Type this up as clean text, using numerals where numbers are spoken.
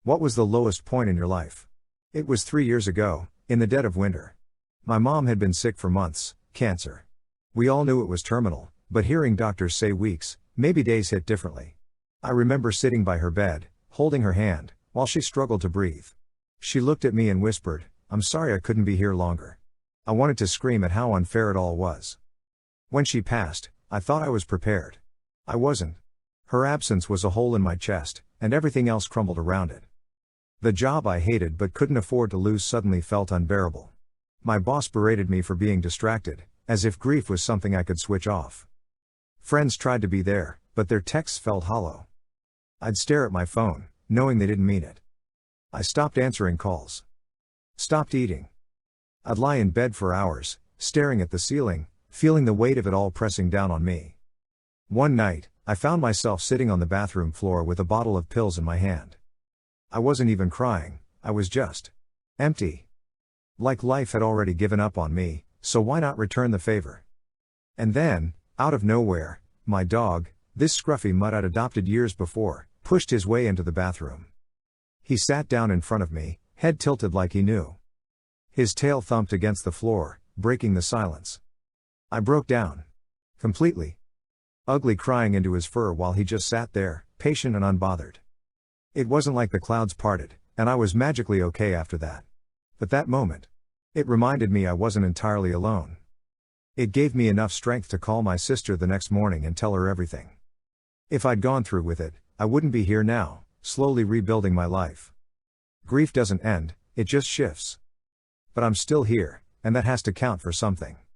What was the lowest point in your life? It was 3 years ago, in the dead of winter. My mom had been sick for months, cancer. We all knew it was terminal, but hearing doctors say weeks, maybe days hit differently. I remember sitting by her bed, holding her hand, while she struggled to breathe. She looked at me and whispered, "I'm sorry I couldn't be here longer." I wanted to scream at how unfair it all was. When she passed, I thought I was prepared. I wasn't. Her absence was a hole in my chest, and everything else crumbled around it. The job I hated but couldn't afford to lose suddenly felt unbearable. My boss berated me for being distracted, as if grief was something I could switch off. Friends tried to be there, but their texts felt hollow. I'd stare at my phone, knowing they didn't mean it. I stopped answering calls. Stopped eating. I'd lie in bed for hours, staring at the ceiling, feeling the weight of it all pressing down on me. One night, I found myself sitting on the bathroom floor with a bottle of pills in my hand. I wasn't even crying, I was just empty. Like life had already given up on me, so why not return the favor? And then, out of nowhere, my dog, this scruffy mutt I'd adopted years before, pushed his way into the bathroom. He sat down in front of me, head tilted like he knew. His tail thumped against the floor, breaking the silence. I broke down. Completely. Ugly, crying into his fur while he just sat there, patient and unbothered. It wasn't like the clouds parted, and I was magically okay after that. But that moment. It reminded me I wasn't entirely alone. It gave me enough strength to call my sister the next morning and tell her everything. If I'd gone through with it, I wouldn't be here now, slowly rebuilding my life. Grief doesn't end, it just shifts. But I'm still here, and that has to count for something.